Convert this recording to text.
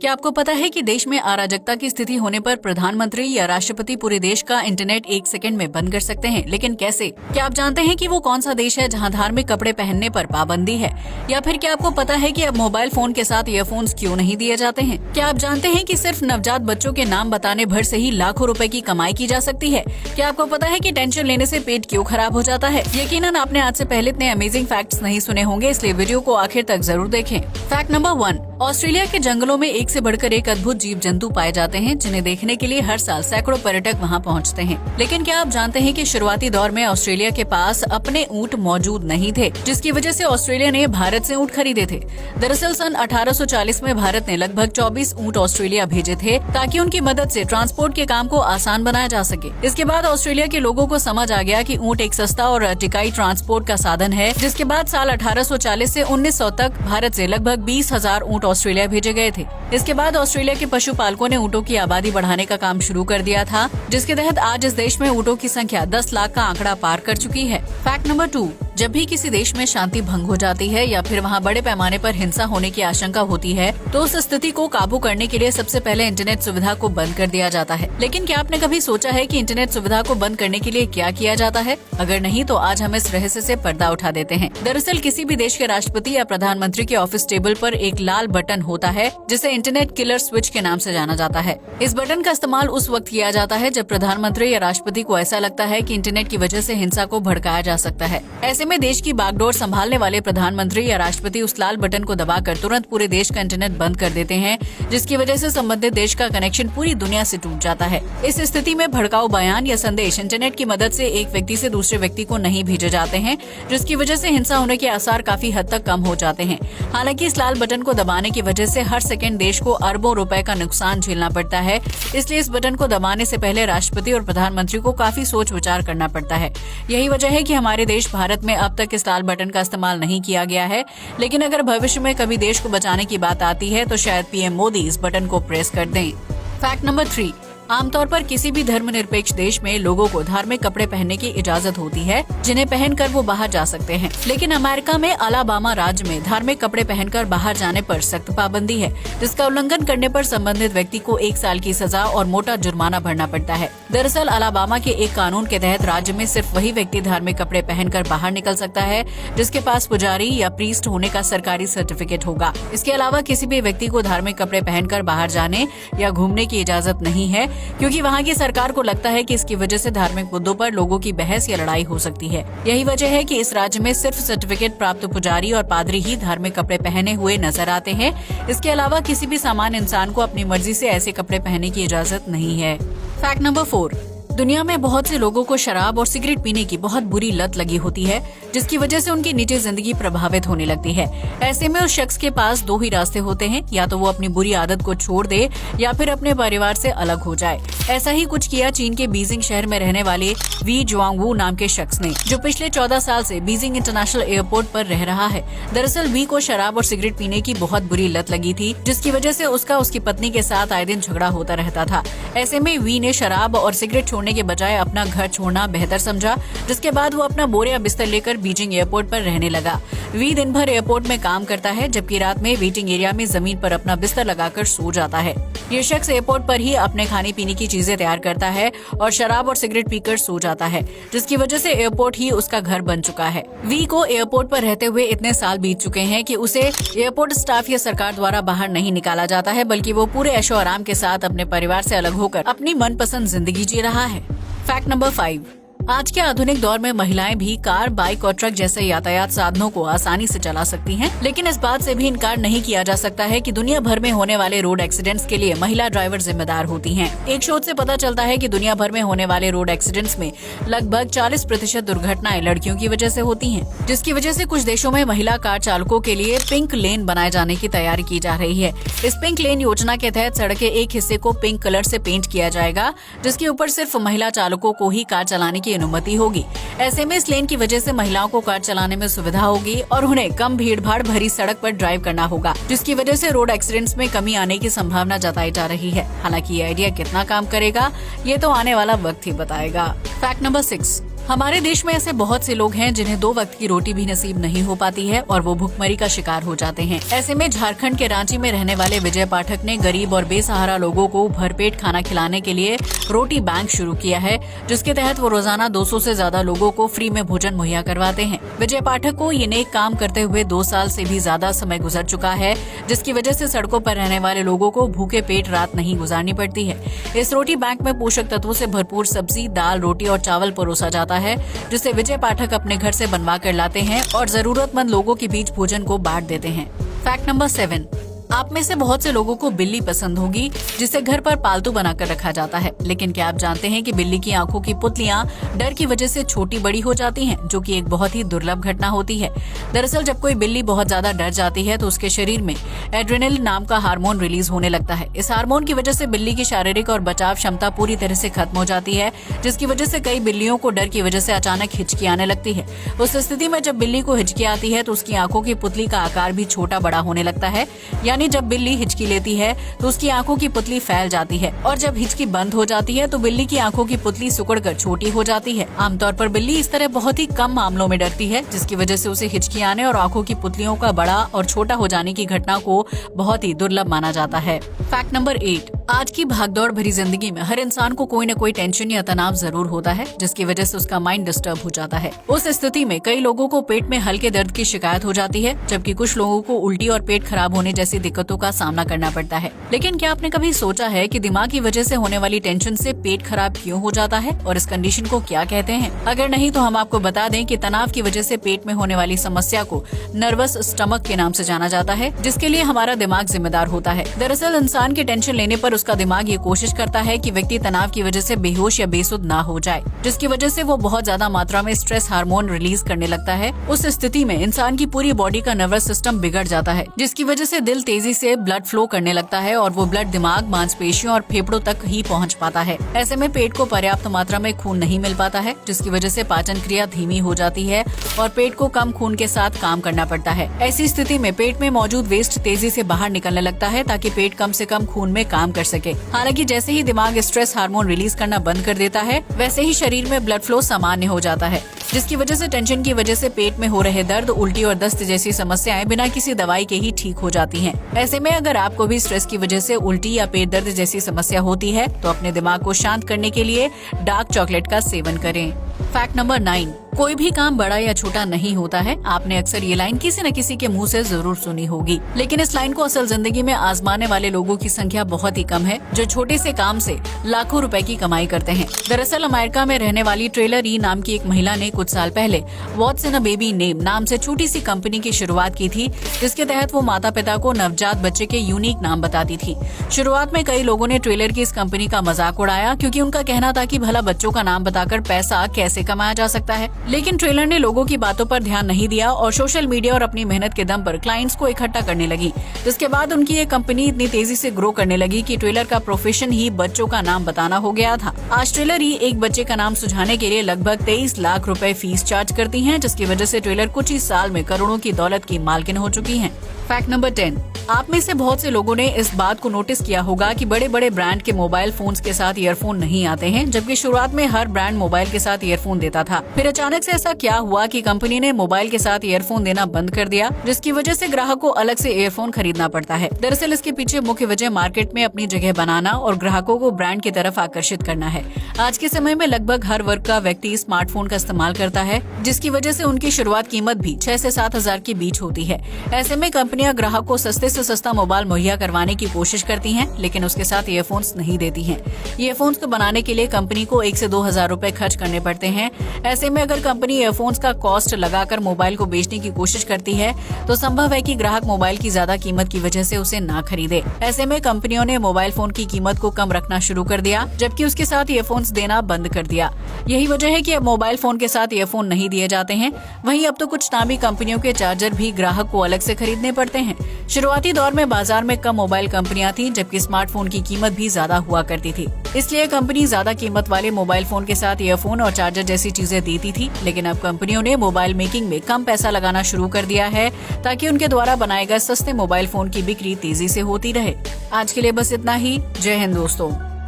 क्या आपको पता है कि देश में अराजकता की स्थिति होने पर प्रधानमंत्री या राष्ट्रपति पूरे देश का इंटरनेट 1 सेकंड में बंद कर सकते हैं? लेकिन कैसे? क्या आप जानते हैं कि वो कौन सा देश है जहां धार्मिक कपड़े पहनने पर पाबंदी है? या फिर क्या आपको पता है कि अब मोबाइल फोन के साथ ईयरफोन्स क्यों नहीं दिए जाते हैं? क्या आप जानते हैं कि सिर्फ नवजात बच्चों के नाम बताने भर से ही लाखों रुपए की कमाई की जा सकती है? क्या आपको पता है कि टेंशन लेने से पेट क्यों खराब हो जाता है? यकीनन आपने आज से पहले इतने अमेजिंग फैक्ट्स नहीं सुने होंगे, इसलिए वीडियो को आखिर तक जरूर देखें। फैक्ट नंबर 1, ऑस्ट्रेलिया के जंगलों में एक से बढ़कर एक अद्भुत जीव जंतु पाए जाते हैं, जिन्हें देखने के लिए हर साल सैकड़ों पर्यटक वहां पहुंचते हैं। लेकिन क्या आप जानते हैं कि शुरुआती दौर में ऑस्ट्रेलिया के पास अपने ऊंट मौजूद नहीं थे, जिसकी वजह से ऑस्ट्रेलिया ने भारत से ऊंट खरीदे थे। दरअसल सन 1840 में भारत ने लगभग 24 ऊंट ऑस्ट्रेलिया भेजे थे, ताकि उनकी मदद से ट्रांसपोर्ट के काम को आसान बनाया जा सके। इसके बाद ऑस्ट्रेलिया के लोगों को समझ आ गया कि ऊंट एक सस्ता और टिकाऊ ट्रांसपोर्ट का साधन है, जिसके बाद साल 1840 से 1900 तक भारत से लगभग 20,000 ऊंट ऑस्ट्रेलिया भेजे गए थे। इसके बाद ऑस्ट्रेलिया के पशुपालकों ने ऊँटों की आबादी बढ़ाने का काम शुरू कर दिया था, जिसके तहत आज इस देश में ऊँटों की संख्या 10 लाख का आंकड़ा पार कर चुकी है। फैक्ट नंबर 2, जब भी किसी देश में शांति भंग हो जाती है या फिर वहाँ बड़े पैमाने पर हिंसा होने की आशंका होती है, तो उस स्थिति को काबू करने के लिए सबसे पहले इंटरनेट सुविधा को बंद कर दिया जाता है। लेकिन क्या आपने कभी सोचा है कि इंटरनेट सुविधा को बंद करने के लिए क्या किया जाता है? अगर नहीं तो आज हम इस रहस्य से पर्दा उठा देते हैं। दरअसल किसी भी देश के राष्ट्रपति या प्रधानमंत्री के ऑफिस टेबल पर एक लाल बटन होता है, जिसे इंटरनेट किलर स्विच के नाम से जाना जाता है। इस बटन का इस्तेमाल उस वक्त किया जाता है जब प्रधानमंत्री या राष्ट्रपति को ऐसा लगता है कि इंटरनेट की वजह से हिंसा को भड़काया जा सकता है। ऐसे में देश की बागडोर संभालने वाले प्रधानमंत्री या राष्ट्रपति उस लाल बटन को दबाकर तुरंत पूरे देश का इंटरनेट बंद कर देते हैं, जिसकी वजह से संबंधित देश का कनेक्शन पूरी दुनिया से टूट जाता है। इस स्थिति में भड़काऊ बयान या संदेश इंटरनेट की मदद से एक व्यक्ति से दूसरे व्यक्ति को नहीं भेजे जाते हैं, जिसकी वजह से हिंसा होने के आसार काफी हद तक कम हो जाते हैं। हालांकि इस लाल बटन को दबाने की वजह से हर सेकंड देश को अरबों रुपए का नुकसान झेलना पड़ता है, इसलिए इस बटन को दबाने से पहले राष्ट्रपति और प्रधानमंत्री को काफी सोच विचार करना पड़ता है। यही वजह है कि हमारे देश भारत में अब तक इस लाल बटन का इस्तेमाल नहीं किया गया है। लेकिन अगर भविष्य में कभी देश को बचाने की बात आती है तो शायद पीएम मोदी इस बटन को प्रेस कर दें। फैक्ट नंबर 3, आमतौर पर किसी भी धर्मनिरपेक्ष देश में लोगों को धार्मिक कपड़े पहनने की इजाजत होती है, जिन्हें पहनकर वो बाहर जा सकते हैं। लेकिन अमेरिका में अलाबामा राज्य में धार्मिक कपड़े पहनकर बाहर जाने पर सख्त पाबंदी है, जिसका उल्लंघन करने पर संबंधित व्यक्ति को 1 साल की सजा और मोटा जुर्माना भरना पड़ता है। दरअसल अलाबामा के एक कानून के तहत राज्य में सिर्फ वही व्यक्ति धार्मिक कपड़े पहनकर बाहर निकल सकता है जिसके पास पुजारी या प्रीस्ट होने का सरकारी सर्टिफिकेट होगा। इसके अलावा किसी भी व्यक्ति को धार्मिक कपड़े पहनकर बाहर जाने या घूमने की इजाजत नहीं है, क्योंकि वहाँ की सरकार को लगता है कि इसकी वजह से धार्मिक मुद्दों पर लोगों की बहस या लड़ाई हो सकती है। यही वजह है कि इस राज्य में सिर्फ सर्टिफिकेट प्राप्त पुजारी और पादरी ही धार्मिक कपड़े पहने हुए नजर आते हैं। इसके अलावा किसी भी सामान्य इंसान को अपनी मर्जी से ऐसे कपड़े पहनने की इजाजत नहीं है। फैक्ट नंबर 4, दुनिया में बहुत से लोगों को शराब और सिगरेट पीने की बहुत बुरी लत लगी होती है, जिसकी वजह से उनकी निजी जिंदगी प्रभावित होने लगती है। ऐसे में उस शख्स के पास 2 ही रास्ते होते हैं, या तो वो अपनी बुरी आदत को छोड़ दे या फिर अपने परिवार से अलग हो जाए। ऐसा ही कुछ किया चीन के बीजिंग शहर में रहने वाले वी जुआंगवू नाम के शख्स ने, जो पिछले 14 साल से बीजिंग इंटरनेशनल एयरपोर्ट पर रह रहा है। दरअसल वी को शराब और सिगरेट पीने की बहुत बुरी लत लगी थी, जिसकी वजह से उसका उसकी पत्नी के साथ आए दिन झगड़ा होता रहता था। ऐसे में वी ने शराब और सिगरेट छोड़ने के बजाय अपना घर छोड़ना बेहतर समझा, जिसके बाद वो अपना बोरिया बिस्तर लेकर बीजिंग एयरपोर्ट पर रहने लगा। वी दिन भर एयरपोर्ट में काम करता है, जबकि रात में वेटिंग एरिया में जमीन पर अपना बिस्तर लगाकर सो जाता है। ये शख्स एयरपोर्ट पर ही अपने खाने पीने की चीजें तैयार करता है और शराब और सिगरेट पीकर सो जाता है, जिसकी वजह से एयरपोर्ट ही उसका घर बन चुका है। वी को एयरपोर्ट पर रहते हुए इतने साल बीत चुके हैं कि उसे एयरपोर्ट स्टाफ या सरकार द्वारा बाहर नहीं निकाला जाता है, बल्कि वो पूरे ऐशो आराम के साथ अपने परिवार से अलग होकर अपनी मनपसंद जिंदगी जी रहा है। फैक्ट नंबर 5, आज के आधुनिक दौर में महिलाएं भी कार, बाइक और ट्रक जैसे यातायात साधनों को आसानी से चला सकती हैं, लेकिन इस बात से भी इनकार नहीं किया जा सकता है कि दुनिया भर में होने वाले रोड एक्सीडेंट्स के लिए महिला ड्राइवर जिम्मेदार होती हैं। एक शोध से पता चलता है कि दुनिया भर में होने वाले रोड एक्सीडेंट्स में लगभग 40% दुर्घटनाएं लड़कियों की वजह से होती हैं, जिसकी वजह से कुछ देशों में महिला कार चालकों के लिए पिंक लेन बनाए जाने की तैयारी की जा रही है। इस पिंक लेन योजना के तहत सड़क के एक हिस्से को पिंक कलर से पेंट किया जाएगा, जिसके ऊपर सिर्फ महिला चालकों को ही कार चलाने की अनुमति होगी। ऐसे में इस लेन की वजह से महिलाओं को कार चलाने में सुविधा होगी और उन्हें कम भीड़-भाड़ भरी सड़क पर ड्राइव करना होगा, जिसकी वजह से रोड एक्सीडेंट्स में कमी आने की संभावना जताई जा रही है। हालांकि ये आइडिया कितना काम करेगा, ये तो आने वाला वक्त ही बताएगा। फैक्ट नंबर 6, हमारे देश में ऐसे बहुत से लोग हैं जिन्हें 2 वक्त की रोटी भी नसीब नहीं हो पाती है और वो भुखमरी का शिकार हो जाते हैं। ऐसे में झारखंड के रांची में रहने वाले विजय पाठक ने गरीब और बेसहारा लोगों को भरपेट खाना खिलाने के लिए रोटी बैंक शुरू किया है, जिसके तहत वो रोजाना 200 से ज्यादा लोगों को फ्री में भोजन मुहैया करवाते हैं। विजय पाठक को ये नेक काम करते हुए 2 साल से भी ज्यादा समय गुजर चुका है, जिसकी वजह से सड़कों पर रहने वाले लोगों को भूखे पेट रात नहीं गुजारनी पड़ती है। इस रोटी बैंक में पोषक तत्वों से भरपूर सब्जी, दाल, रोटी और चावल परोसा जाता है, जिसे विजय पाठक अपने घर से बनवा कर लाते हैं और जरूरतमंद लोगों के बीच भोजन को बांट देते हैं। फैक्ट नंबर 7, आप में से बहुत से लोगों को बिल्ली पसंद होगी, जिसे घर पर पालतू बनाकर रखा जाता है। लेकिन क्या आप जानते हैं कि बिल्ली की आंखों की पुतलियां डर की वजह से छोटी बड़ी हो जाती हैं, जो कि एक बहुत ही दुर्लभ घटना होती है। दरअसल जब कोई बिल्ली बहुत ज्यादा डर जाती है तो उसके शरीर में एड्रेनलिन नाम का हार्मोन रिलीज होने लगता है। इस हार्मोन की वजह से बिल्ली की शारीरिक और बचाव क्षमता पूरी तरह से खत्म हो जाती है, जिसकी वजह से कई बिल्लियों को डर की वजह से अचानक हिचकी आने लगती है। उस स्थिति में जब बिल्ली को हिचकी आती है तो उसकी आंखों की पुतली का आकार भी छोटा बड़ा होने लगता है। यानी जब बिल्ली हिचकी लेती है तो उसकी आंखों की पुतली फैल जाती है और जब हिचकी बंद हो जाती है तो बिल्ली की आंखों की पुतली सिकुड़कर छोटी हो जाती है। आमतौर पर बिल्ली इस तरह बहुत ही कम मामलों में डरती है, जिसकी वजह से उसे हिचकी आने और आंखों की पुतलियों का बड़ा और छोटा हो जाने की घटना को बहुत ही दुर्लभ माना जाता है। फैक्ट नंबर 8, आज की भागदौड़ भरी जिंदगी में हर इंसान को कोई न कोई टेंशन या तनाव जरूर होता है, जिसकी वजह से उसका माइंड डिस्टर्ब हो जाता है। उस स्थिति में कई लोगों को पेट में हल्के दर्द की शिकायत हो जाती है, जबकि कुछ लोगों को उल्टी और पेट खराब होने जैसी दिक्कतों का सामना करना पड़ता है। लेकिन क्या आपने कभी सोचा है कि दिमाग की वजह से होने वाली टेंशन से पेट खराब क्यों हो जाता है और इस कंडीशन को क्या कहते हैं? अगर नहीं तो हम आपको बता दें कि तनाव की वजह से पेट में होने वाली समस्या को नर्वस स्टमक के नाम से जाना जाता है, जिसके लिए हमारा दिमाग जिम्मेदार होता है। दरअसल इंसान की टेंशन लेने पर उसका दिमाग ये कोशिश करता है कि व्यक्ति तनाव की वजह से बेहोश या बेसुध ना हो जाए, जिसकी वजह से वो बहुत ज्यादा मात्रा में स्ट्रेस हार्मोन रिलीज करने लगता है। उस स्थिति में इंसान की पूरी बॉडी का नर्वस सिस्टम बिगड़ जाता है, जिसकी वजह से दिल तेजी से ब्लड फ्लो करने लगता है और वो ब्लड दिमाग, मांसपेशियों और फेफड़ों तक ही पहुंच पाता है। ऐसे में पेट को पर्याप्त मात्रा में खून नहीं मिल पाता है, जिसकी वजह से पाचन क्रिया धीमी हो जाती है और पेट को कम खून के साथ काम करना पड़ता है। ऐसी स्थिति में पेट में मौजूद वेस्ट तेजी से बाहर निकलने लगता है ताकि पेट कम से कम खून में काम कर सके। हालांकि जैसे ही दिमाग स्ट्रेस हार्मोन रिलीज करना बंद कर देता है, वैसे ही शरीर में ब्लड फ्लो सामान्य हो जाता है, जिसकी वजह से टेंशन की वजह से पेट में हो रहे दर्द, उल्टी और दस्त जैसी समस्याएं बिना किसी दवाई के ही ठीक हो जाती हैं। ऐसे में अगर आपको भी स्ट्रेस की वजह से उल्टी या पेट दर्द जैसी समस्या होती है तो अपने दिमाग को शांत करने के लिए डार्क चॉकलेट का सेवन करें। फैक्ट नंबर 9, कोई भी काम बड़ा या छोटा नहीं होता है। आपने अक्सर ये लाइन किसी न किसी के मुंह से जरूर सुनी होगी, लेकिन इस लाइन को असल जिंदगी में आजमाने वाले लोगों की संख्या बहुत ही कम है, जो छोटे से काम से लाखों रुपए की कमाई करते हैं। दरअसल अमेरिका में रहने वाली टेलर ई नाम की एक महिला ने कुछ साल पहले what's in a baby name नाम से छोटी सी कंपनी की शुरुआत की थी, जिसके तहत वो माता पिता को नवजात बच्चे के यूनिक नाम बताती थी। शुरुआत में कई लोगों ने टेलर की इस कंपनी का मजाक उड़ाया, क्योंकि उनका कहना था कि भला बच्चों का नाम बताकर पैसा कैसे कमाया जा सकता है। लेकिन टेलर ने लोगों की बातों पर ध्यान नहीं दिया और सोशल मीडिया और अपनी मेहनत के दम पर क्लाइंट्स को इकट्ठा करने लगी, जिसके बाद उनकी ये कंपनी इतनी तेजी से ग्रो करने लगी कि टेलर का प्रोफेशन ही बच्चों का नाम बताना हो गया था। आज टेलर ही एक बच्चे का नाम सुझाने के लिए लगभग 23 लाख रुपए फीस चार्ज करती हैं, जिसकी वजह से टेलर कुछ ही साल में करोड़ों की दौलत की मालकिन हो चुकी हैं। फैक्ट नंबर 10, आप में से बहुत से लोगों ने इस बात को नोटिस किया होगा कि बड़े बड़े ब्रांड के मोबाइल फोन्स के साथ ईयरफोन नहीं आते हैं, जबकि शुरुआत में हर ब्रांड मोबाइल के साथ ईयरफोन देता था। फिर अचानक से ऐसा क्या हुआ कि कंपनी ने मोबाइल के साथ ईयरफोन देना बंद कर दिया, जिसकी वजह से ग्राहक को अलग से ईयरफोन खरीदना पड़ता है। दरअसल इसके पीछे मुख्य वजह मार्केट में अपनी जगह बनाना और ग्राहकों को ब्रांड की तरफ आकर्षित करना है। आज के समय में लगभग हर वर्ग का व्यक्ति स्मार्टफोन का इस्तेमाल करता है, जिसकी वजह से उनकी शुरुआत कीमत भी 6 से 7 हजार के बीच होती है। ऐसे में कंपनियां ग्राहक को सस्ते से सस्ता मोबाइल मुहैया करवाने की कोशिश करती हैं, लेकिन उसके साथ ईयरफोन्स नहीं देती हैं। ईयरफोन्स को बनाने के लिए कंपनी को 1 से 2 हजार रुपए खर्च करने पड़ते हैं। ऐसे में अगर कंपनी ईयरफोन्स का कॉस्ट लगाकर मोबाइल को बेचने की कोशिश करती है तो संभव है कि ग्राहक मोबाइल की ज्यादा कीमत की वजह से उसे ना खरीदे। ऐसे में कंपनियों ने मोबाइल फोन की कीमत को कम रखना शुरू कर दिया, जबकि उसके साथ ईयरफोन्स देना बंद कर दिया। यही वजह है कि अब मोबाइल फोन के साथ ईयरफोन नहीं दिए जाते हैं। वहीं अब तो कुछ नामी कंपनियों के चार्जर भी ग्राहक को अलग से खरीदने पड़ते हैं। शुरुआती दौर में बाजार में कम मोबाइल कंपनियां थीं, जबकि स्मार्टफोन की कीमत भी ज्यादा हुआ करती थी। इसलिए कंपनी ज्यादा कीमत वाले मोबाइल फोन के साथ ईयरफोन और चार्जर जैसी चीजें देती थी। लेकिन अब कंपनियों ने मोबाइल मेकिंग में कम पैसा लगाना शुरू कर दिया है, ताकि उनके द्वारा बनाए गए सस्ते मोबाइल फोन की बिक्री तेजी से होती रहे। आज के लिए बस इतना ही। जय हिंद दोस्तों।